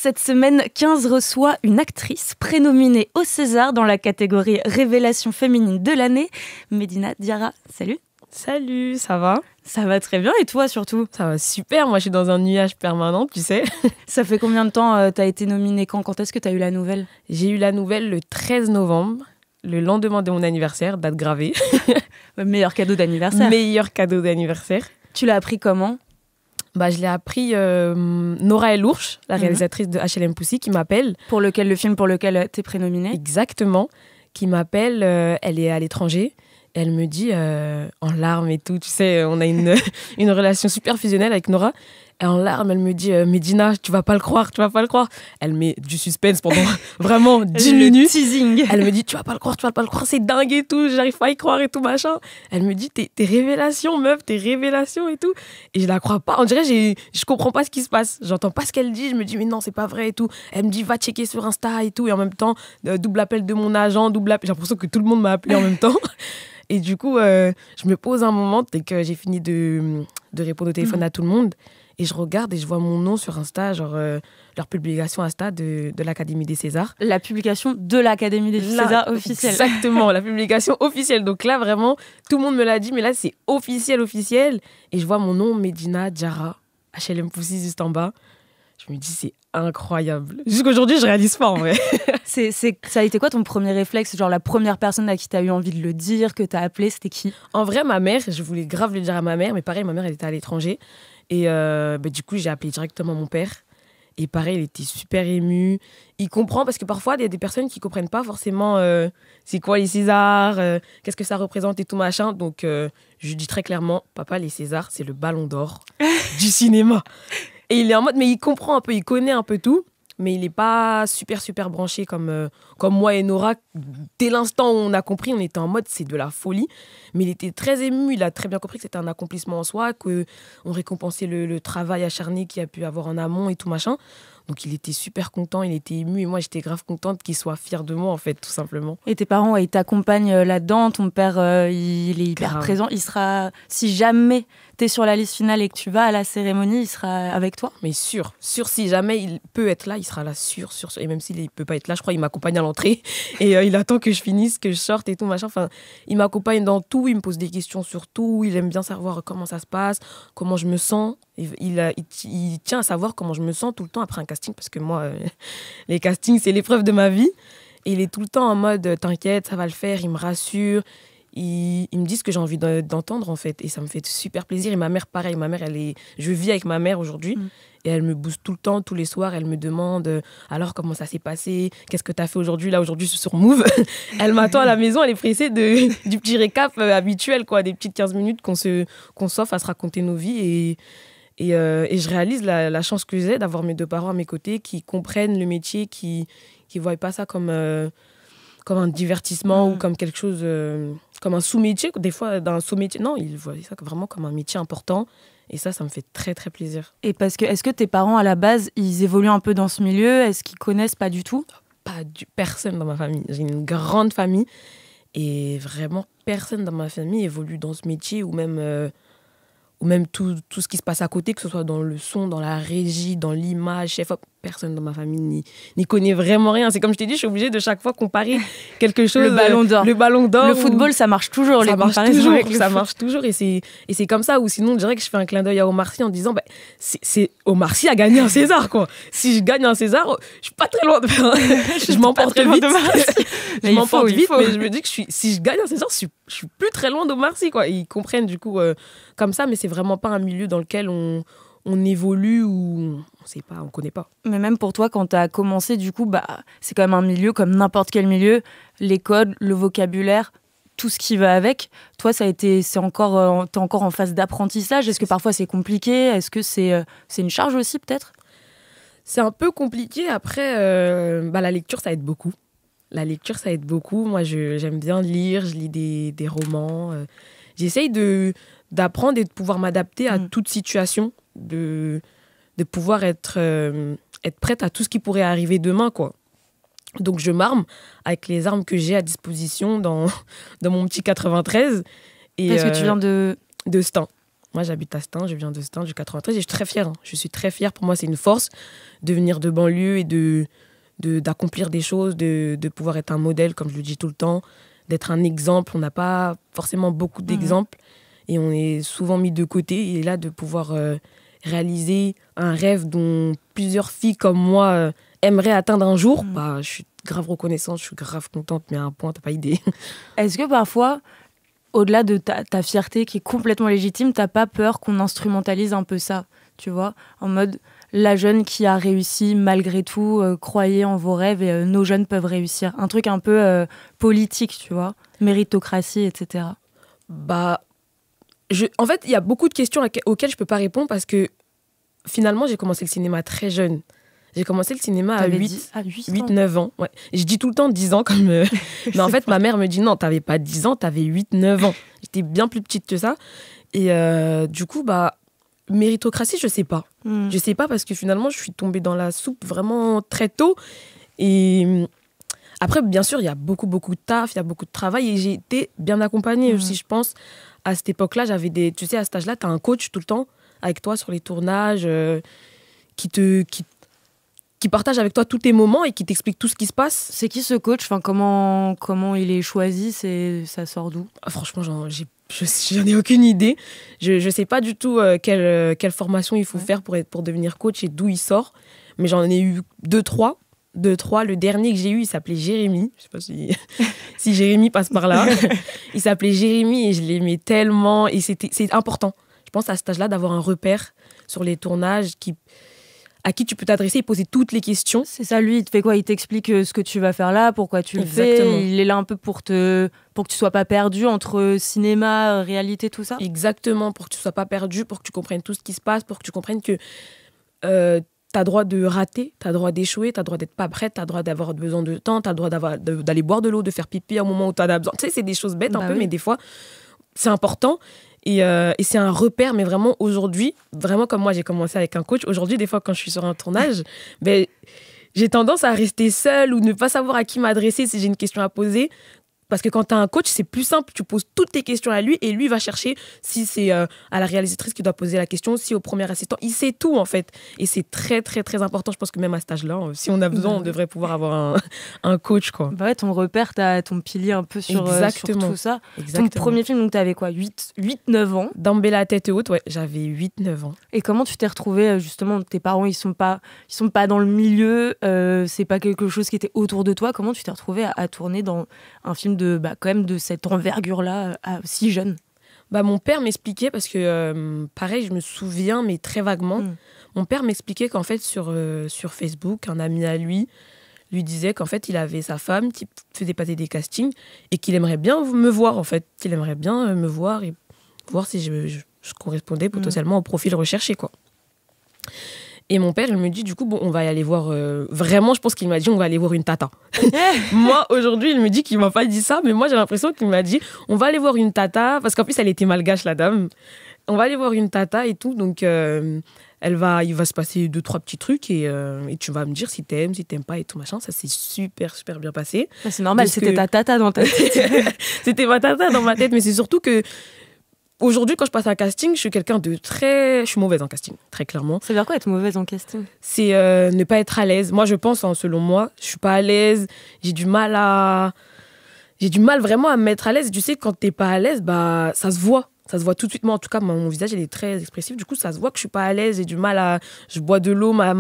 Cette semaine, 15 reçoit une actrice prénominée au César dans la catégorie Révélation féminine de l'année. Medina Diarra, salut. Salut, ça va? Ça va très bien, et toi surtout? Ça va super, moi je suis dans un nuage permanent, tu sais. Ça fait combien de temps t'as été nominée? Quand est-ce que t'as eu la nouvelle? J'ai eu la nouvelle le 13 novembre, le lendemain de mon anniversaire, date gravée. Meilleur cadeau d'anniversaire. Meilleur cadeau d'anniversaire. Tu l'as appris comment? Je l'ai appris Nora El Ourch, la réalisatrice de HLM Poussy, qui m'appelle. Le film pour lequel t'es prénominée? Exactement, qui m'appelle, elle est à l'étranger. Elle me dit, en larmes et tout, tu sais, on a une relation super fusionnelle avec Nora. Et en larmes, elle me dit, Medina, tu vas pas le croire. Elle met du suspense pendant vraiment 10 minutes. Teasing. Elle me dit, tu vas pas le croire, c'est dingue et tout, j'arrive pas à y croire et tout, machin. Elle me dit, tes révélations, meuf, tes révélations et tout. Et je la crois pas. On dirait, je comprends pas ce qui se passe. J'entends pas ce qu'elle dit. Je me dis, mais non, c'est pas vrai et tout. Elle me dit, va checker sur Insta et tout. Et en même temps, double appel de mon agent, J'ai l'impression que tout le monde m'a appelé en même temps. Et du coup, je me pose un moment, dès que j'ai fini de répondre au téléphone à tout le monde, et je regarde et je vois mon nom sur Insta, genre leur publication Insta de l'Académie des Césars. La publication de l'Académie des Césars officielle. Exactement, la publication officielle. Donc là, vraiment, tout le monde me l'a dit, mais là, c'est officiel. Et je vois mon nom, Medina Diarra, HLM Poussy, juste en bas. Je me dis, c'est incroyable. Jusqu'aujourd'hui, je réalise pas, en vrai. Ça a été quoi ton premier réflexe? Genre la première personne à qui tu as eu envie de le dire, que tu as appelé, c'était qui? En vrai, ma mère, je voulais grave le dire à ma mère, mais pareil, ma mère, elle était à l'étranger. Et du coup, j'ai appelé directement mon père. Et pareil, il était super ému. Il comprend, parce que parfois, il y a des personnes qui comprennent pas forcément c'est quoi les Césars, qu'est-ce que ça représente et tout machin. Donc, je lui dis très clairement, papa, les Césars, c'est le ballon d'or du cinéma. Et il est en mode, mais il comprend un peu, il connaît un peu tout, mais il n'est pas super branché comme moi et Nora. Dès l'instant où on a compris, on était en mode, c'est de la folie. Mais il était très ému, il a très bien compris que c'était un accomplissement en soi, qu'on récompensait le travail acharné qu'il a pu avoir en amont et tout machin. Donc il était super content, il était ému, et moi j'étais grave contente qu'il soit fier de moi, en fait, tout simplement. Et tes parents, ils t'accompagnent là-dedans, ton père, il est hyper présent, il sera, si jamais t'es sur la liste finale et que tu vas à la cérémonie, il sera avec toi? Mais sûr, si jamais il peut être là, il sera là, sûr. Et même s'il ne peut pas être là, je crois qu'il m'accompagne à l'entrée, et il attend que je finisse, que je sorte et tout, machin. Enfin, il m'accompagne dans tout, il me pose des questions sur tout, il aime bien savoir comment ça se passe, comment je me sens. Il tient à savoir comment je me sens tout le temps après un casting, parce que moi, les castings, c'est l'épreuve de ma vie. Et il est tout le temps en mode, t'inquiète, ça va le faire, il me rassure. Il me dit ce que j'ai envie d'entendre, en fait. Et ça me fait super plaisir. Et ma mère, pareil. Ma mère, je vis avec ma mère aujourd'hui. Et elle me booste tout le temps, tous les soirs. Elle me demande, alors, comment ça s'est passé? Qu'est-ce que t'as fait aujourd'hui? Là, aujourd'hui, je suis sur Move. Elle m'attend à la maison. Elle est pressée du petit récap habituel, quoi. Des petites 15 minutes qu'on s'offre à se raconter nos vies. Et je réalise la chance que j'ai d'avoir mes deux parents à mes côtés qui comprennent le métier, qui ne voient pas ça comme un divertissement ou comme quelque chose, comme un sous-métier. Des fois, d'un sous-métier. Non, ils voient ça vraiment comme un métier important. Et ça me fait très, très plaisir. Et est-ce que tes parents, à la base, ils évoluent un peu dans ce milieu? Est-ce qu'ils connaissent pas du tout? Personne dans ma famille. J'ai une grande famille. Et vraiment, personne dans ma famille évolue dans ce métier ou même tout ce qui se passe à côté, que ce soit dans le son, dans la régie, dans l'image, chef-op. Personne dans ma famille n'y connaît vraiment rien. C'est comme je t'ai dit, je suis obligée de chaque fois comparer quelque chose. Le ballon d'or. Le football, ça marche toujours. Ça marche toujours. Et c'est comme ça. Ou sinon, on dirait que je fais un clin d'œil à Omar Sy en disant, c'est Omar Sy a gagné un César, quoi. Si je gagne un César, je suis pas très loin de faire. Je m'emporte vite. Je m'emporte vite, mais je me dis que si je gagne un César, je suis plus très loin d'Omar Sy, quoi. Et ils comprennent du coup comme ça, mais c'est vraiment pas un milieu dans lequel on évolue ou on sait pas, on connaît pas. Mais même pour toi, quand tu as commencé, du coup, c'est quand même un milieu comme n'importe quel milieu, les codes, le vocabulaire, tout ce qui va avec. Toi, t'es encore en phase d'apprentissage. Est-ce que parfois c'est compliqué? Est-ce que c'est une charge aussi, peut-être? C'est un peu compliqué. Après, la lecture, ça aide beaucoup. Moi, j'aime bien lire, je lis des romans. J'essaye d'apprendre et de pouvoir m'adapter à toute situation, de pouvoir être prête à tout ce qui pourrait arriver demain, quoi. Donc je m'arme avec les armes que j'ai à disposition dans mon petit 93. Parce que tu viens de Stein. Moi, j'habite à Stein, je viens de Stein, du 93, et je suis très fière. Je suis très fière. Pour moi, c'est une force de venir de banlieue et d'accomplir des choses, de pouvoir être un modèle, comme je le dis tout le temps, d'être un exemple. On n'a pas forcément beaucoup d'exemples et on est souvent mis de côté. Et là, de pouvoir réaliser un rêve dont plusieurs filles comme moi aimeraient atteindre un jour, bah, je suis grave reconnaissante, je suis grave contente, mais à un point, t'as pas idée. Est-ce que parfois, au-delà de ta fierté qui est complètement légitime, t'as pas peur qu'on instrumentalise un peu ça, tu vois, en mode la jeune qui a réussi malgré tout, croyez en vos rêves et nos jeunes peuvent réussir. Un truc un peu politique, tu vois, méritocratie, etc. Bah, en fait, il y a beaucoup de questions auxquelles je peux pas répondre parce que finalement, j'ai commencé le cinéma très jeune. J'ai commencé le cinéma à 8-9 ans. Ouais. Je dis tout le temps 10 ans, comme mais en fait, ma mère me dit non, t'avais pas 10 ans, t'avais 8-9 ans. J'étais bien plus petite que ça. Et du coup, bah, méritocratie, je sais pas. Je sais pas parce que finalement, je suis tombée dans la soupe vraiment très tôt. Et après, bien sûr, il y a beaucoup de taf, il y a beaucoup de travail et j'ai été bien accompagnée aussi, je pense. À cette époque-là, tu sais, à cet âge-là, t'as un coach tout le temps avec toi sur les tournages qui partage avec toi tous tes moments et qui t'explique tout ce qui se passe. C'est qui ce coach, enfin, comment il est choisi, ça sort d'où? Franchement, j'en ai aucune idée. Je sais pas du tout quelle formation il faut faire pour devenir coach et d'où il sort. Mais j'en ai eu deux, trois. Le dernier que j'ai eu, il s'appelait Jérémy. Je sais pas si Jérémy passe par là. Il s'appelait Jérémy et je l'aimais tellement. Et c'est important, je pense, à cet âge-là, d'avoir un repère sur les tournages à qui tu peux t'adresser et poser toutes les questions. C'est ça, lui, il te fait quoi? Il t'explique ce que tu vas faire là, pourquoi tu le fais. Il est là un peu pour que tu sois pas perdu entre cinéma, réalité, tout ça. Exactement, pour que tu sois pas perdu, pour que tu comprennes tout ce qui se passe, pour que tu comprennes que t'as droit de rater, t'as droit d'échouer, t'as droit d'être pas prête, t'as droit d'avoir besoin de temps, t'as droit d'aller boire de l'eau, de faire pipi à un moment où t'en as besoin. Tu sais, c'est des choses bêtes un peu, mais des fois, c'est important. Et c'est un repère, mais vraiment aujourd'hui, vraiment comme moi j'ai commencé avec un coach, aujourd'hui des fois quand je suis sur un tournage, j'ai tendance à rester seule ou ne pas savoir à qui m'adresser si j'ai une question à poser. Parce que quand tu as un coach, c'est plus simple, tu poses toutes tes questions à lui et lui va chercher si c'est à la réalisatrice qui doit poser la question, si au premier assistant, il sait tout en fait. Et c'est très très très important, je pense que même à cet âge-là, si on a besoin, on devrait pouvoir avoir un coach, quoi. Bah ouais, ton repère, t'as ton pilier un peu sur tout ça. Exactement. Ton premier film, donc t'avais quoi, 8-9 ans? Dambella tête haute, ouais, j'avais 8-9 ans. Et comment tu t'es retrouvée, justement, tes parents, ils sont pas dans le milieu, c'est pas quelque chose qui était autour de toi. Comment tu t'es retrouvée à tourner dans un film quand même de cette envergure-là, si jeune? Mon père m'expliquait, parce que pareil, je me souviens, mais très vaguement, mon père m'expliquait qu'en fait, sur Facebook, un ami à lui disait qu'en fait, il avait sa femme qui faisait passer des castings et qu'il aimerait bien me voir, en fait. Qu'il aimerait bien me voir et voir si je correspondais potentiellement au profil recherché, quoi. Et mon père, il me dit, du coup, bon, on va y aller voir... vraiment, je pense qu'il m'a dit, on va aller voir une tata. Moi, aujourd'hui, il me dit qu'il m'a pas dit ça, mais moi, j'ai l'impression qu'il m'a dit, on va aller voir une tata, parce qu'en plus, elle était malgache, la dame. On va aller voir une tata et tout, donc il va se passer 2-3 petits trucs et tu vas me dire si t'aimes pas et tout, machin. Ça s'est super, super bien passé. C'est normal, c'était ta tata dans ta tête. C'était ma tata dans ma tête, mais c'est surtout que aujourd'hui, quand je passe un casting, je suis quelqu'un de très... Je suis mauvaise en casting, très clairement. Ça veut dire quoi être mauvaise en casting? C'est ne pas être à l'aise. Moi, je pense, selon moi, je suis pas à l'aise. J'ai du mal vraiment à me mettre à l'aise. Tu sais, quand t'es pas à l'aise, bah, ça se voit. Ça se voit tout de suite. Moi, en tout cas, mon visage, il est très expressif. Du coup, ça se voit que je suis pas à l'aise. J'ai du mal à... Je bois de l'eau, ma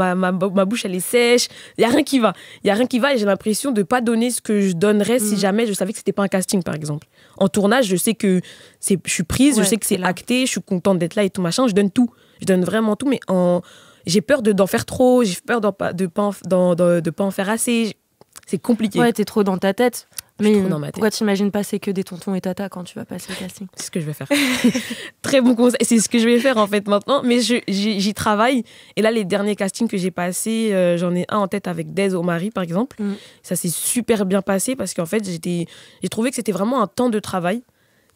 bouche, elle est sèche. Il y a rien qui va. Et j'ai l'impression de pas donner ce que je donnerais si jamais je savais que c'était pas un casting, par exemple. En tournage, je sais que je suis prise, je sais que c'est acté, je suis contente d'être là et tout, machin. Je donne tout. Je donne vraiment tout, mais j'ai peur d'en faire trop. J'ai peur de pas en faire assez. C'est compliqué. Ouais, t'es trop dans ta tête. Mais dans ma tête. Pourquoi t'imagines pas c'est que des tontons et tata quand tu vas passer le casting? C'est ce que je vais faire. Très bon conseil. C'est ce que je vais faire en fait maintenant. Mais j'y travaille. Et là, les derniers castings que j'ai passés, j'en ai un en tête avec Des au mari, par exemple. Ça s'est super bien passé parce qu'en fait, j'ai trouvé que c'était vraiment un temps de travail.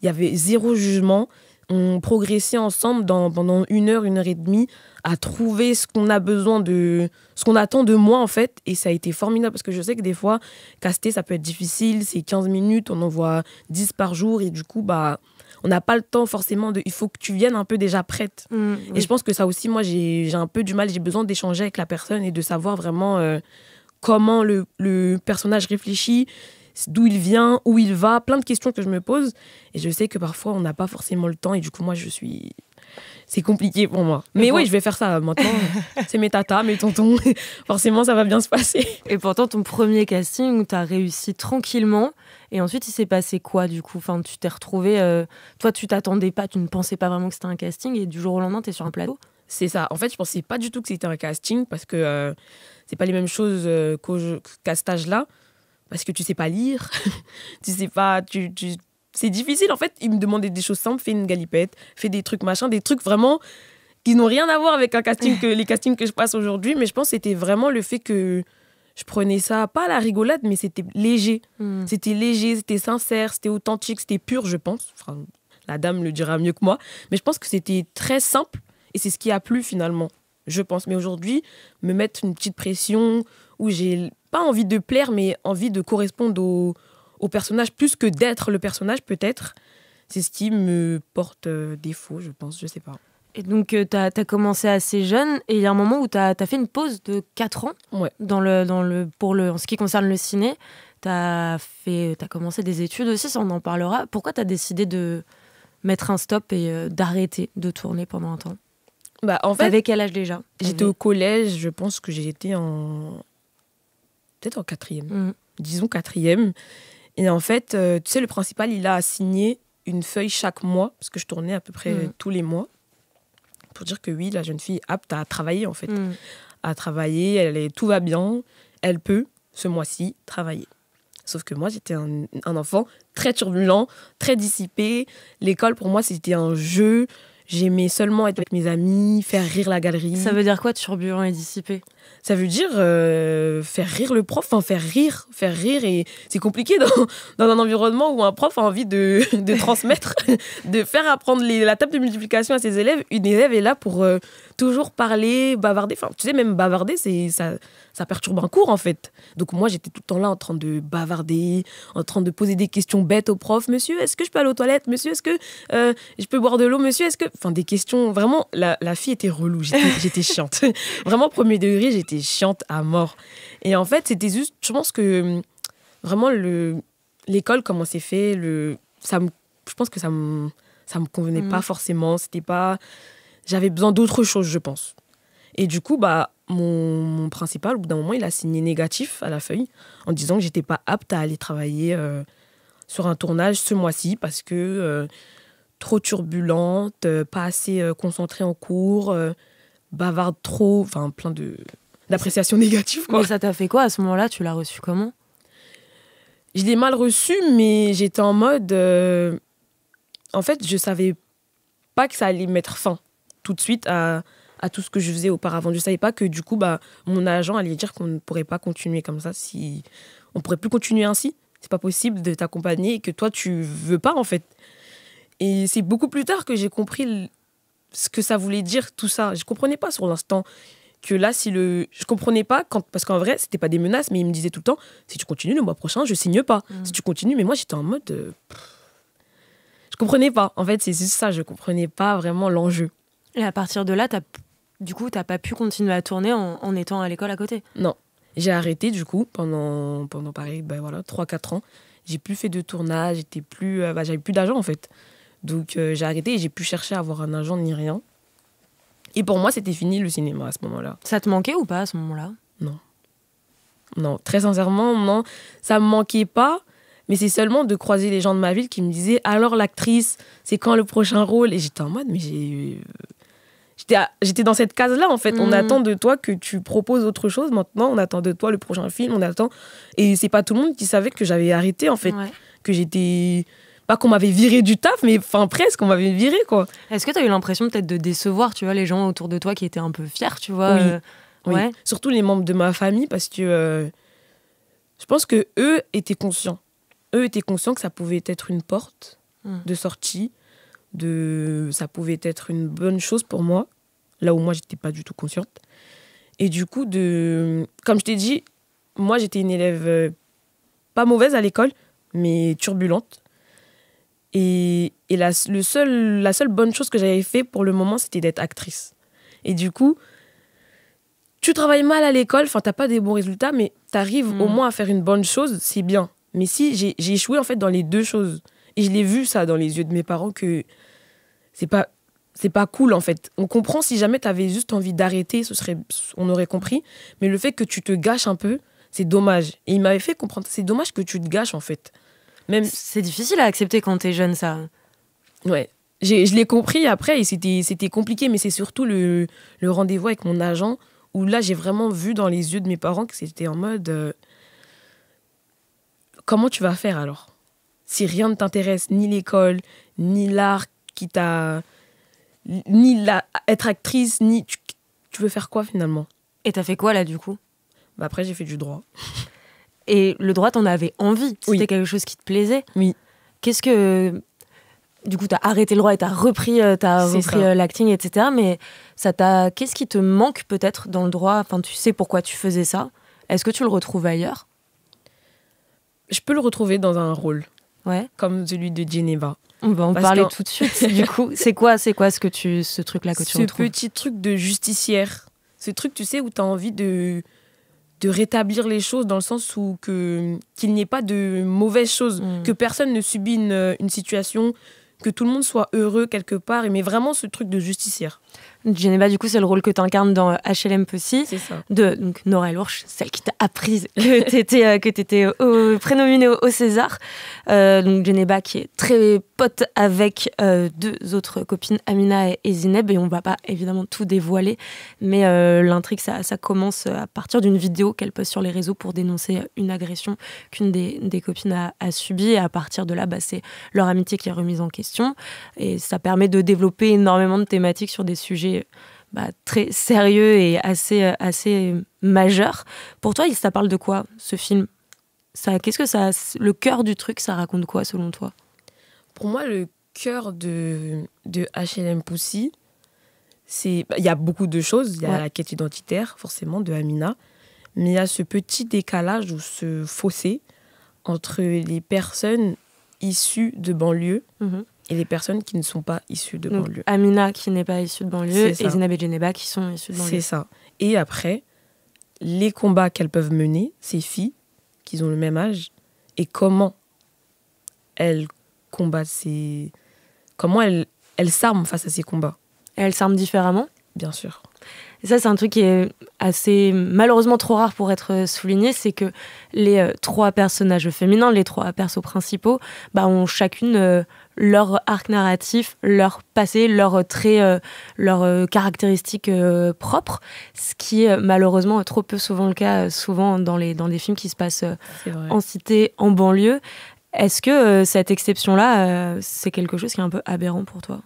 Il y avait zéro jugement. On progressait ensemble pendant 1 heure et demie à trouver ce qu'on a besoin ce qu'on attend de moi, en fait. Et ça a été formidable parce que je sais que des fois, caster, ça peut être difficile. C'est 15 minutes, on en voit 10 par jour. Et du coup, on n'a pas le temps forcément il faut que tu viennes un peu déjà prête. Oui. Et je pense que ça aussi, moi, j'ai un peu du mal. J'ai besoin d'échanger avec la personne et de savoir vraiment comment le personnage réfléchit, d'où il vient, où il va, plein de questions que je me pose. Et je sais que parfois, on n'a pas forcément le temps. Et du coup, moi, c'est compliqué pour moi. Mais oui, je vais faire ça maintenant. C'est mes tatas, mes tontons. Forcément, ça va bien se passer. Et pourtant, ton premier casting, tu as réussi tranquillement. Et ensuite, il s'est passé quoi, du coup? Enfin, tu t'es retrouvée... toi, tu t'attendais pas, tu ne pensais pas vraiment que c'était un casting. Et du jour au lendemain, tu es sur un plateau. C'est ça. En fait, je pensais pas du tout que c'était un casting parce que c'est pas les mêmes choses qu'à cet âge-là. Parce que tu sais pas lire. Tu sais pas... C'est difficile, en fait. Ils me demandaient des choses simples. Fais une galipette, fais des trucs machin, des trucs vraiment qui n'ont rien à voir avec un casting les castings que je passe aujourd'hui. Mais je pense que c'était vraiment le fait que je prenais ça, pas à la rigolade, mais c'était léger. C'était léger, c'était sincère, c'était authentique, c'était pur, je pense. Enfin, la dame le dira mieux que moi. Mais je pense que c'était très simple et c'est ce qui a plu finalement, je pense. Mais aujourd'hui, me mettre une petite pression où j'ai pas envie de plaire, mais envie de correspondre au personnage plus que d'être le personnage, peut-être. C'est ce qui me porte défaut, je pense, je sais pas. Et donc, tu as commencé assez jeune, et il y a un moment où tu as fait une pause de 4 ans Ouais. en ce qui concerne le ciné. Tu as commencé des études aussi, ça on en parlera. Pourquoi tu as décidé de mettre un stop et d'arrêter de tourner pendant un temps? En fait, avec quel âge déjà? J'étais au collège, je pense que j'étais peut-être en 4e. Disons 4e. Et en fait, tu sais, le principal, il a assigné une feuille chaque mois, parce que je tournais à peu près tous les mois, pour dire que oui, la jeune fille est apte à travailler, en fait. À travailler, tout va bien, elle peut, ce mois-ci, travailler. Sauf que moi, j'étais un enfant très turbulent, très dissipé. L'école, pour moi, c'était un jeu. J'aimais seulement être avec mes amis, faire rire la galerie. Ça veut dire quoi, turbulent et dissipé? Ça veut dire faire rire le prof, faire rire. Et c'est compliqué dans un environnement où un prof a envie de transmettre, de faire apprendre la table de multiplication à ses élèves. Une élève est là pour toujours parler, bavarder. Enfin, tu sais, même bavarder, ça perturbe un cours, en fait. Donc moi, j'étais tout le temps là en train de bavarder, en train de poser des questions bêtes au prof. Monsieur, est-ce que je peux aller aux toilettes? Monsieur, est-ce que je peux boire de l'eau? Monsieur, est-ce que... Enfin, des questions... Vraiment, la fille était relou. J'étais chiante. Vraiment, premier degré, j'étais chiante à mort. Et en fait, c'était juste... Je pense que vraiment, l'école, comment c'est fait, je pense que ça me convenait pas forcément. C'était pas... J'avais besoin d'autre chose, je pense. Et du coup, mon principal, au bout d'un moment, il a signé négatif à la feuille en disant que j'étais pas apte à aller travailler sur un tournage ce mois-ci parce que trop turbulente, pas assez concentrée en cours, bavarde trop, enfin plein d'appréciations négatives, quoi. Mais ça t'a fait quoi à ce moment-là? Tu l'as reçu comment? Je l'ai mal reçu, mais j'étais en mode... en fait, je savais pas que ça allait mettre fin tout de suite à tout ce que je faisais auparavant. Je savais pas que du coup, mon agent allait dire qu'on ne pourrait pas continuer comme ça. On pourrait plus continuer ainsi. C'est pas possible de t'accompagner et que toi, tu veux pas, en fait. Et c'est beaucoup plus tard que j'ai compris ce que ça voulait dire, tout ça. Je comprenais pas sur l'instant que là, je comprenais pas, parce qu'en vrai, c'était pas des menaces, mais il me disait tout le temps, si tu continues le mois prochain, je signe pas. Si tu continues, mais moi, j'étais en mode... je comprenais pas. En fait, c'est juste ça, je comprenais pas vraiment l'enjeu. Et à partir de là, du coup, t'as pas pu continuer à tourner en étant à l'école à côté? Non. J'ai arrêté, du coup, pendant pareil, 3-4 ans. J'ai plus fait de tournage, j'avais plus d'argent, en fait. Donc, j'ai arrêté et j'ai pu chercher à avoir un agent ni rien. Et pour moi, c'était fini le cinéma à ce moment-là. Ça te manquait ou pas à ce moment-là? Non. Non, très sincèrement, non. Ça me manquait pas, mais c'est seulement de croiser les gens de ma ville qui me disaient « Alors, l'actrice, c'est quand le prochain rôle ?» Et j'étais en mode « Mais j'étais dans cette case-là, en fait. On attend de toi que tu proposes autre chose. Maintenant, on attend de toi le prochain film. On attend... » Et c'est pas tout le monde qui savait que j'avais arrêté, en fait. Ouais. Que j'étais... Pas qu'on m'avait viré du taf, mais presque, on m'avait viré, quoi. Est-ce que tu as eu l'impression peut-être de décevoir, tu vois, les gens autour de toi qui étaient un peu fiers, tu vois? Oui. Ouais. Surtout les membres de ma famille, parce que je pense qu'eux étaient conscients. Eux étaient conscients que ça pouvait être une porte de sortie Ça pouvait être une bonne chose pour moi, là où moi, j'étais pas du tout consciente. Et du coup, comme je t'ai dit, moi, j'étais une élève pas mauvaise à l'école, mais turbulente. Et la seule bonne chose que j'avais fait pour le moment, c'était d'être actrice. Et du coup, tu travailles mal à l'école, enfin, t'as pas des bons résultats, mais t'arrives au moins à faire une bonne chose, c'est bien. Mais si, j'ai échoué en fait dans les deux choses. Et je l'ai vu ça dans les yeux de mes parents que c'est pas cool en fait. On comprend si jamais t'avais juste envie d'arrêter, on aurait compris. Mais le fait que tu te gâches un peu, c'est dommage. Et il m'avait fait comprendre, c'est dommage que tu te gâches en fait. Même... C'est difficile à accepter quand t'es jeune, ça. Ouais. Je l'ai compris après et c'était compliqué, mais c'est surtout le rendez-vous avec mon agent où là, j'ai vraiment vu dans les yeux de mes parents que c'était en mode comment tu vas faire alors ? Si rien ne t'intéresse, ni l'école, ni l'art ni être actrice, ni tu veux faire quoi finalement ? Et t'as fait quoi là du coup ? Bah après, j'ai fait du droit. Et le droit, t'en avais envie ? C'était quelque chose qui te plaisait ? Oui. Qu'est-ce que... Du coup, t'as arrêté le droit et t'as repris l'acting, etc. Mais qu'est-ce qui te manque peut-être dans le droit ? Enfin, tu sais pourquoi tu faisais ça. Est-ce que tu le retrouves ailleurs ? Je peux le retrouver dans un rôle. Ouais. Comme celui de Geneva. On va en parler tout de suite. Du coup, c'est quoi ce truc-là que tu retrouves ? Ce petit truc de justicière. Ce truc, tu sais, où t'as envie de rétablir les choses dans le sens où qu'il n'y ait pas de mauvaises choses, que personne ne subit une situation, que tout le monde soit heureux quelque part, mais vraiment ce truc de justicière. Geneva, du coup, c'est le rôle que tu incarnes dans HLM Pussy. C'est ça. Donc, Nora Lourche, celle qui t'a apprise que t'étais prénominée au César. Donc, Geneva, qui est très pote avec deux autres copines, Amina et Zineb. Et on va pas évidemment tout dévoiler. Mais l'intrigue, ça commence à partir d'une vidéo qu'elle poste sur les réseaux pour dénoncer une agression qu'une des copines a subie. Et à partir de là, c'est leur amitié qui est remise en question. Et ça permet de développer énormément de thématiques sur des sujets très sérieux et assez majeurs. Pour toi, ça parle de quoi, ce film ? Le cœur du truc, ça raconte quoi, selon toi ? Pour moi, le cœur de HLM Pussy, il y a beaucoup de choses. Il y a la quête identitaire, forcément, de Amina. Mais il y a ce petit décalage ou ce fossé entre les personnes issues de banlieue et les personnes qui ne sont pas issues de banlieue. Amina qui n'est pas issue de banlieue et Zineb et Geneba qui sont issues de banlieue. C'est ça. Et après, les combats qu'elles peuvent mener, ces filles, qui ont le même âge, et comment elles combattent comment elles s'arment face à ces combats. Et elles s'arment différemment ? Bien sûr. Et ça, c'est un truc qui est assez, malheureusement trop rare pour être souligné, c'est que les trois personnages féminins, les trois persos principaux, ont chacune leur arc narratif, leur passé, leurs traits, leurs caractéristiques propres, ce qui est malheureusement trop peu souvent le cas, souvent dans des films qui se passent en cité, en banlieue. Est-ce que cette exception-là, c'est quelque chose qui est un peu aberrant pour toi ?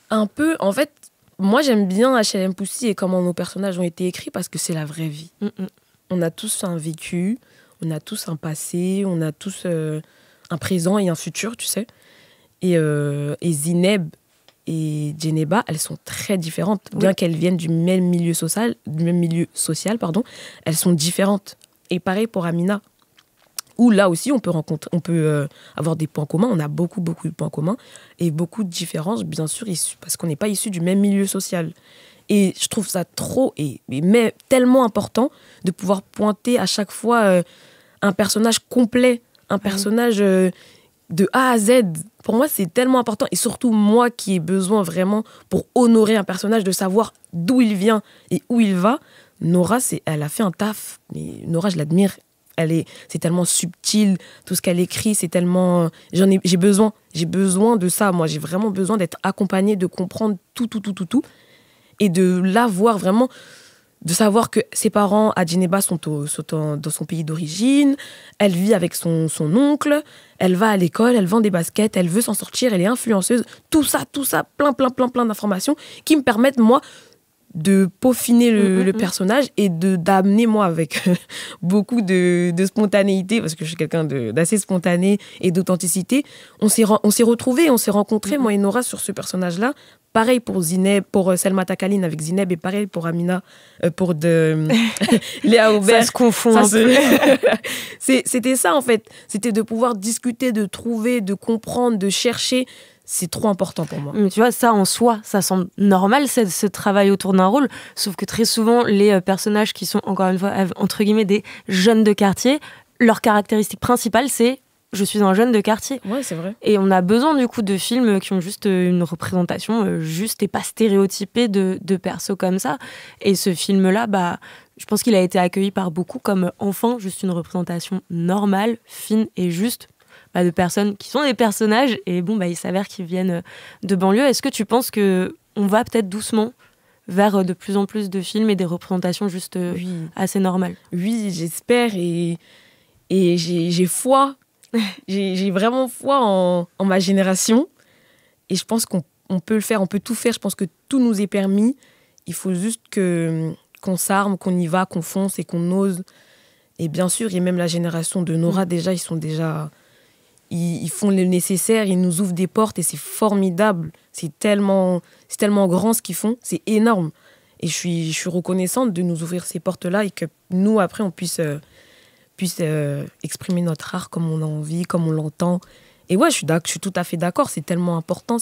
Un peu, en fait, moi j'aime bien HLM Pussy et comment nos personnages ont été écrits parce que c'est la vraie vie. On a tous un vécu, on a tous un passé, on a tous un présent et un futur, tu sais. Et Zineb et Geneba, elles sont très différentes. Oui. Bien qu'elles viennent du même milieu social, elles sont différentes. Et pareil pour Amina, où là aussi on peut avoir des points communs. On a beaucoup de points communs et beaucoup de différences, bien sûr, parce qu'on n'est pas issus du même milieu social. Et je trouve ça mais tellement important de pouvoir pointer à chaque fois un personnage complet, un personnage de A à Z. Pour moi, c'est tellement important. Et surtout, moi qui ai besoin vraiment, pour honorer un personnage, de savoir d'où il vient et où il va. Nora, elle a fait un taf. Mais Nora, je l'admire. C'est tellement subtil. Tout ce qu'elle écrit, c'est tellement... J'ai besoin de ça. Moi, j'ai vraiment besoin d'être accompagnée, de comprendre tout. Et de la voir vraiment... De savoir que ses parents, à Geneba, sont dans son pays d'origine. Elle vit avec son oncle. Elle va à l'école, elle vend des baskets, elle veut s'en sortir, elle est influenceuse. Tout ça, plein d'informations qui me permettent, moi, de peaufiner le personnage et d'amener, moi, avec beaucoup de spontanéité, parce que je suis quelqu'un d'assez spontané et d'authenticité. On s'est retrouvés, on s'est rencontrés, moi et Nora, sur ce personnage-là. Pareil pour Zineb, pour Selma Takaline avec Zineb, et pareil pour Amina, pour Léa Aubert. Ça se confond un peu. C'était ça, en fait. C'était de pouvoir discuter, de trouver, de comprendre, de chercher. C'est trop important pour moi. Mais tu vois, ça en soi, ça semble normal, ce travail autour d'un rôle. Sauf que très souvent, les personnages qui sont, encore une fois, entre guillemets, des jeunes de quartier, leur caractéristique principale, c'est « je suis un jeune de quartier ». Ouais, c'est vrai. Et on a besoin, du coup, de films qui ont juste une représentation juste et pas stéréotypée de persos comme ça. Et ce film-là, je pense qu'il a été accueilli par beaucoup comme, enfin, juste une représentation normale, fine et juste de personnes qui sont des personnages et il s'avère qu'ils viennent de banlieue. Est-ce que tu penses qu'on va peut-être doucement vers de plus en plus de films et des représentations juste assez normales? Oui, j'espère et j'ai foi. J'ai vraiment foi en ma génération et je pense qu'on peut le faire, on peut tout faire. Je pense que tout nous est permis. Il faut juste qu'on s'arme, qu'on y va, qu'on fonce et qu'on ose. Et bien sûr, il y a même la génération de Nora, déjà, ils font le nécessaire, ils nous ouvrent des portes et c'est formidable. C'est tellement grand ce qu'ils font, c'est énorme. Et je suis reconnaissante de nous ouvrir ces portes-là et que nous, après, on puisse exprimer notre art comme on a envie, comme on l'entend. Et ouais, je suis tout à fait d'accord, c'est tellement important,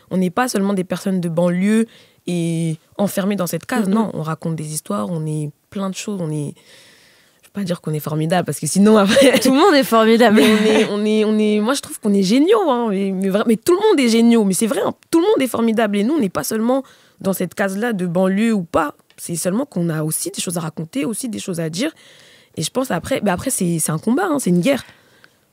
on n'est pas seulement des personnes de banlieue et enfermées dans cette case. Non, on raconte des histoires, on est plein de choses, je peux pas dire qu'on est formidable parce que sinon après tout le monde est formidable. Mais moi je trouve qu'on est géniaux, hein, mais tout le monde est géniaux, mais c'est vrai, hein, tout le monde est formidable et nous on n'est pas seulement dans cette case-là de banlieue ou pas, c'est seulement qu'on a aussi des choses à raconter, aussi des choses à dire. Et je pense après c'est un combat, hein, c'est une guerre.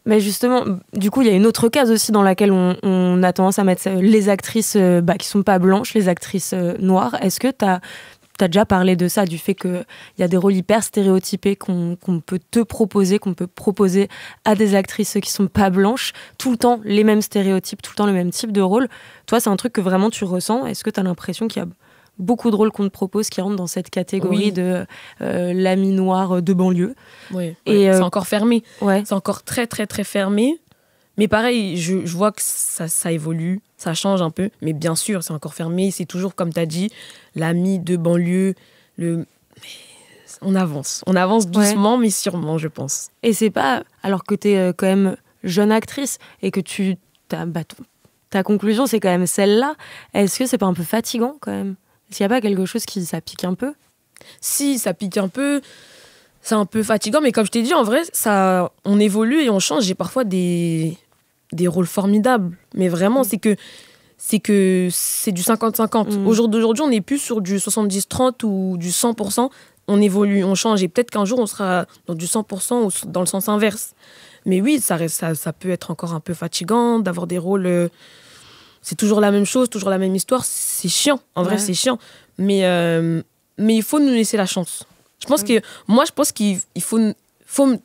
Mais justement, du coup, il y a une autre case aussi dans laquelle on a tendance à mettre les actrices qui sont pas blanches, les actrices noires. Est-ce que t'as déjà parlé de ça, du fait qu'il y a des rôles hyper stéréotypés qu'on peut te proposer, qu'on peut proposer à des actrices qui sont pas blanches, tout le temps les mêmes stéréotypes, tout le temps le même type de rôle. Toi, c'est un truc que vraiment tu ressens. Est-ce que tu as l'impression qu'il y a beaucoup de rôles qu'on te propose qui rentrent dans cette catégorie de l'ami noir de banlieue? Oui, c'est encore fermé. Ouais. C'est encore très, très, très fermé. Mais pareil, je vois que ça évolue, ça change un peu. Mais bien sûr, c'est encore fermé. C'est toujours, comme tu as dit, l'ami de banlieue. On avance doucement, mais sûrement, je pense. Et c'est pas, alors que tu es quand même jeune actrice et que ta conclusion, c'est quand même celle-là. Est-ce que c'est pas un peu fatigant quand même? Est-ce qu'il n'y a pas quelque chose ça pique un peu? Si, ça pique un peu. C'est un peu fatigant, mais comme je t'ai dit, en vrai, on évolue et on change. J'ai parfois des rôles formidables. Mais vraiment, c'est que c'est du 50-50. Au jour d'aujourd'hui, on n'est plus sur du 70-30 ou du 100%. On évolue, on change. Et peut-être qu'un jour, on sera dans du 100% ou dans le sens inverse. Mais oui, ça peut être encore un peu fatigant d'avoir des rôles... c'est toujours la même chose, toujours la même histoire. C'est chiant. En vrai, c'est chiant. Mais il faut nous laisser la chance. Je pense qu'il faut...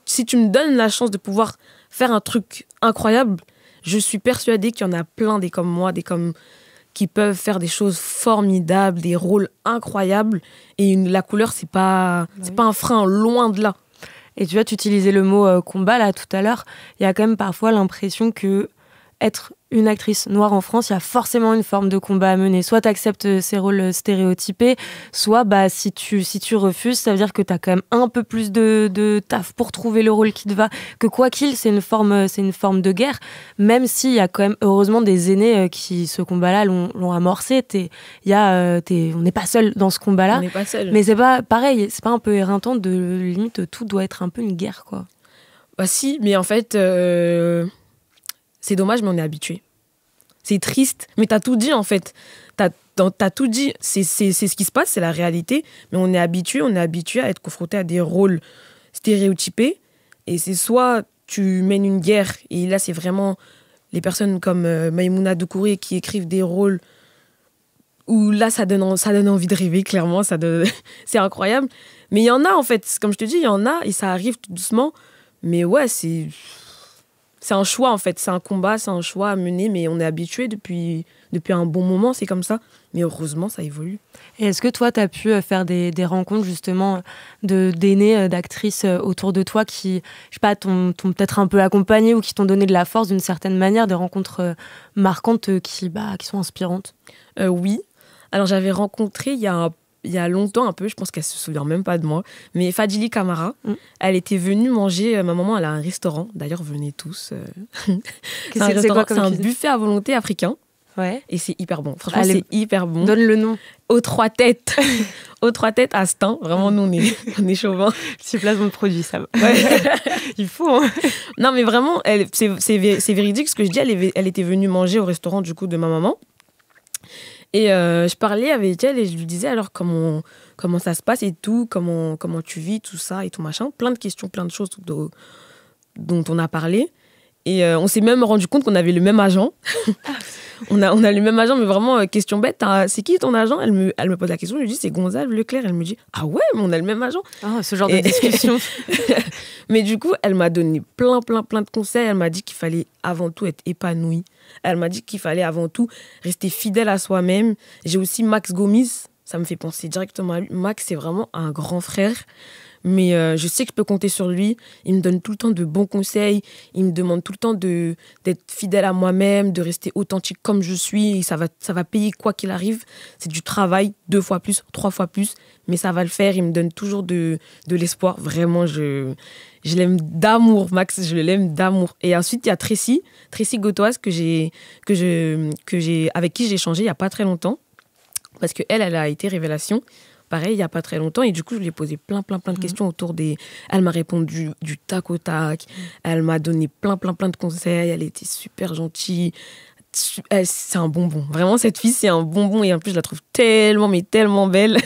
Si tu me donnes la chance de pouvoir faire un truc incroyable, je suis persuadée qu'il y en a plein des comme moi, qui peuvent faire des choses formidables, des rôles incroyables. Et la couleur, c'est pas un frein, loin de là. Et tu vois, tu utilisais le mot combat là tout à l'heure. Il y a quand même parfois l'impression que être une actrice noire en France, il y a forcément une forme de combat à mener. Soit tu acceptes ces rôles stéréotypés, soit si tu refuses, ça veut dire que tu as quand même un peu plus de taf pour trouver le rôle qui te va. Que quoi qu'il, c'est une forme de guerre, même s'il y a quand même heureusement des aînés qui, ce combat-là, l'ont amorcé. On n'est pas seul dans ce combat-là. On n'est pas seul. Mais c'est pas pareil, c'est pas un peu éreintant de limite tout doit être un peu une guerre, quoi. Bah si, mais en fait... c'est dommage, mais on est habitué. C'est triste, mais t'as tout dit en fait. T'as tout dit. C'est ce qui se passe, c'est la réalité. Mais on est habitué à être confronté à des rôles stéréotypés. Et c'est soit tu mènes une guerre, et là c'est vraiment les personnes comme Maïmouna Doucouré qui écrivent des rôles où là ça donne envie de rêver, clairement. C'est incroyable. Mais il y en a en fait, comme je te dis, il y en a et ça arrive tout doucement. Mais ouais, c'est un choix en fait, c'est un combat, c'est un choix à mener, mais on est habitué depuis un bon moment, c'est comme ça. Mais heureusement, ça évolue. Et est-ce que toi, tu as pu faire des rencontres justement d'aînés, d'actrices autour de toi qui, je sais pas, t'ont peut-être un peu accompagné ou qui t'ont donné de la force d'une certaine manière, des rencontres marquantes qui sont inspirantes? Oui. Alors j'avais rencontré il y a longtemps un peu, je pense qu'elle se souvient même pas de moi, mais Fadili Camara, elle était venue manger, ma maman elle a un restaurant, d'ailleurs venez tous. C'est un buffet à volonté africain. Ouais. Et c'est hyper bon. Franchement, c'est hyper bon. Donne le nom. Aux trois têtes. Aux trois têtes à Stein. Vraiment, nous, on est chauvins. Tu places mon produit, ça va. Ouais. Il faut. Hein. Non, mais vraiment, c'est véridique ce que je dis. Elle était venue manger au restaurant du coup de ma maman. Et je parlais avec elle et je lui disais alors comment ça se passe et tout, comment tu vis, tout ça et tout machin. Plein de questions, plein de choses dont on a parlé. Et on s'est même rendu compte qu'on avait le même agent. On a le même agent, mais vraiment, question bête, c'est qui ton agent? Elle me pose la question, je lui dis, c'est Gonzalo Leclerc. Elle me dit, ah ouais, mais on a le même agent. Oh, ce genre de discussion. Mais du coup, elle m'a donné plein de conseils. Elle m'a dit qu'il fallait avant tout être épanouie. Elle m'a dit qu'il fallait avant tout rester fidèle à soi-même. J'ai aussi Max Gomis, ça me fait penser directement à lui. Max, c'est vraiment un grand frère. Mais je sais que je peux compter sur lui. Il me donne tout le temps de bons conseils. Il me demande tout le temps d'être fidèle à moi-même, de rester authentique comme je suis. Et ça va payer quoi qu'il arrive. C'est du travail, 2 fois plus, 3 fois plus. Mais ça va le faire. Il me donne toujours de l'espoir. Vraiment, je l'aime d'amour, Max. Je l'aime d'amour. Et ensuite, il y a Tracy Gautoise avec qui j'ai échangé il n'y a pas très longtemps. Parce qu'elle a été révélation. Pareil, il n'y a pas très longtemps. Et du coup, je lui ai posé plein de questions autour des... Elle m'a répondu du tac au tac. Elle m'a donné plein de conseils. Elle était super gentille. C'est un bonbon. Vraiment, cette fille, c'est un bonbon. Et en plus, je la trouve tellement belle.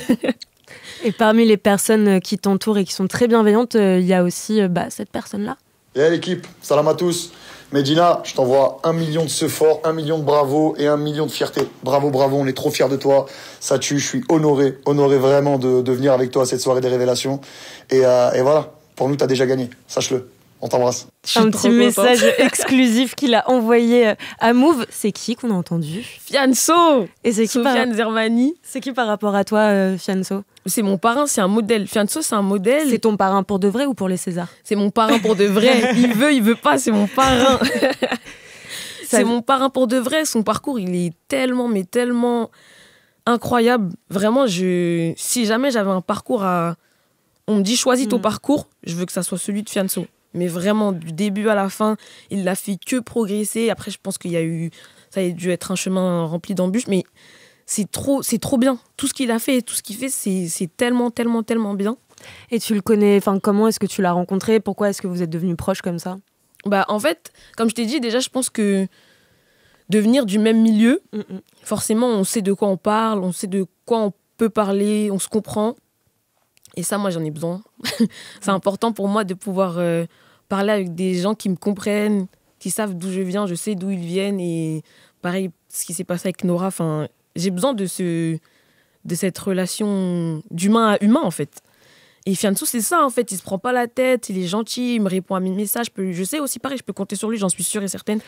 Et parmi les personnes qui t'entourent et qui sont très bienveillantes, il y a aussi cette personne-là. Et l'équipe, salam à tous. Medina, je t'envoie 1 million de ce fort, 1 million de bravo et 1 million de fierté. Bravo, on est trop fiers de toi. Ça tue, je suis honoré vraiment de venir avec toi à cette soirée des révélations. Et voilà, pour nous, t'as déjà gagné, sache-le. On t'embrasse. Un petit message exclusif qu'il a envoyé à Move. C'est qui qu'on a entendu? Fianso. Et c'est qui Sofiane Zermani. C'est qui par rapport à toi, Fianso? C'est mon parrain, c'est un modèle. Fianso, c'est un modèle. C'est ton parrain pour de vrai ou pour les Césars? C'est mon parrain pour de vrai. Il veut pas, c'est mon parrain. C'est mon parrain pour de vrai. Son parcours, il est tellement incroyable. Vraiment, si jamais j'avais un parcours on me dit choisis ton parcours, je veux que ça soit celui de Fianso. Mais vraiment, du début à la fin, il n'a fait que progresser. Après, je pense ça a dû être un chemin rempli d'embûches, mais c'est trop bien. Tout ce qu'il a fait, tout ce qu'il fait, c'est tellement bien. Et tu le connais, comment est-ce que tu l'as rencontré? Pourquoi est-ce que vous êtes devenus proches comme ça? En fait, comme je t'ai dit, déjà, je pense que de venir du même milieu, forcément, on sait de quoi on parle, on sait de quoi on peut parler, on se comprend. Et ça, moi, j'en ai besoin. C'est important pour moi de pouvoir parler avec des gens qui me comprennent, qui savent d'où je viens, je sais d'où ils viennent. Et pareil, ce qui s'est passé avec Nora, j'ai besoin de cette relation d'humain à humain, en fait. Et Fianso, c'est ça, en fait. Il se prend pas la tête, il est gentil, il me répond à mes messages. Je sais aussi, pareil, je peux compter sur lui, j'en suis sûre et certaine.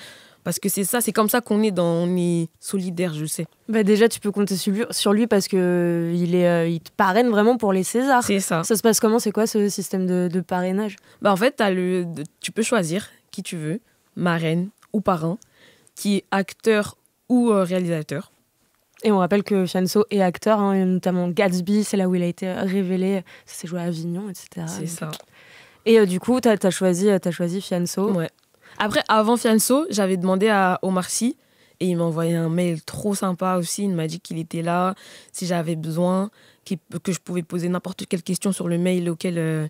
Parce que c'est comme ça qu'on est on est solidaire, je sais. Déjà, tu peux compter sur lui parce que il te parraine vraiment pour les Césars. C'est ça. Ça se passe comment? C'est quoi ce système de parrainage? En fait, tu peux choisir qui tu veux, marraine ou parrain, qui est acteur ou réalisateur. Et on rappelle que Fianso est acteur, notamment Gatsby, c'est là où il a été révélé. Ça s'est joué à Avignon, etc. C'est ça. Et du coup, t'as choisi Fianso. Ouais. Après, avant Fianso, j'avais demandé à Omar Sy et il m'a envoyé un mail trop sympa aussi. Il m'a dit qu'il était là, si j'avais besoin, que je pouvais poser n'importe quelle question sur le mail auquel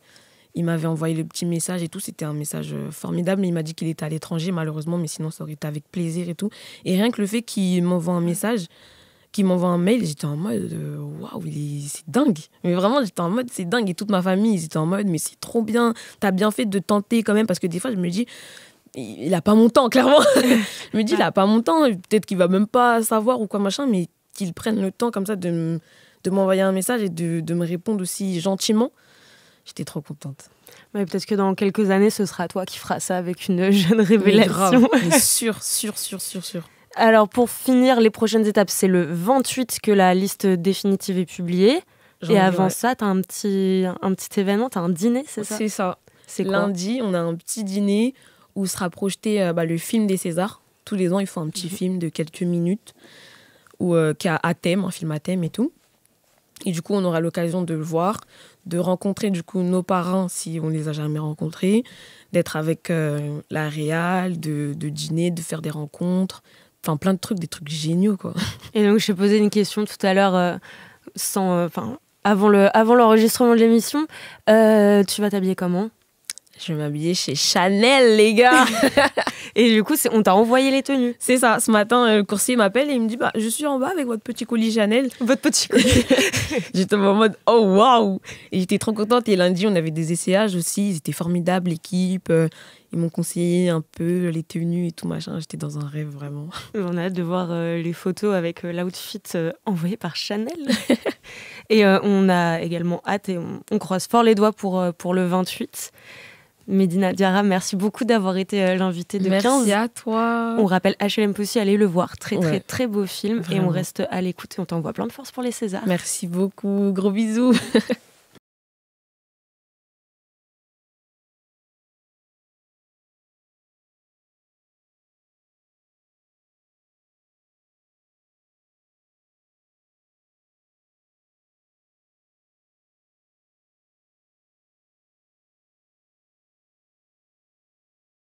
il m'avait envoyé le petit message et tout. C'était un message formidable. Il m'a dit qu'il était à l'étranger, malheureusement, mais sinon, ça aurait été avec plaisir et tout. Et rien que le fait qu'il m'envoie un message, qu'il m'envoie un mail, j'étais en mode waouh, c'est dingue. Mais vraiment, j'étais en mode c'est dingue. Et toute ma famille, ils étaient en mode mais c'est trop bien. T'as bien fait de tenter quand même, parce que des fois, je me dis il a pas mon temps, clairement. Je me dis, il a pas mon temps. Peut-être qu'il va même pas savoir ou quoi, machin, mais qu'il prenne le temps comme ça de m'envoyer un message et de me répondre aussi gentiment. J'étais trop contente. Ouais, peut-être que dans quelques années, ce sera toi qui feras ça avec une jeune révélation. Mais sûr. Alors, pour finir, les prochaines étapes, c'est le 28 que la liste définitive est publiée. Et avant ça, tu as un petit événement, tu as un dîner, c'est ça? C'est ça. C'est quoi? Lundi, on a un petit dîner où sera projeté le film des Césars. Tous les ans, ils font un petit film de quelques minutes qui a à thème, un film à thème et tout. Et du coup, on aura l'occasion de le voir, de rencontrer du coup nos parents si on les a jamais rencontrés, d'être avec la réal, de dîner, de faire des rencontres, enfin plein de trucs, des trucs géniaux quoi. Et donc, je t'ai posé une question tout à l'heure, avant l'enregistrement de l'émission. Tu vas t'habiller comment? Je vais m'habiller chez Chanel, les gars. Et du coup, on t'a envoyé les tenues. C'est ça. Ce matin, le coursier m'appelle et il me dit je suis en bas avec votre petit colis Chanel. Votre petit colis. J'étais en mode oh waouh. Et j'étais trop contente. Et lundi, on avait des essayages aussi. Ils étaient formidables, l'équipe. Ils m'ont conseillé un peu les tenues et tout machin. J'étais dans un rêve vraiment. On a hâte de voir les photos avec l'outfit envoyé par Chanel. Et on a également hâte et on croise fort les doigts pour le 28. Medina Diarra, merci beaucoup d'avoir été l'invitée de 15. Merci à toi. On rappelle HLM Pussy, allez le voir. Très, très beau film. Vraiment. Et on reste à l'écoute et on t'envoie plein de force pour les Césars. Merci beaucoup. Gros bisous.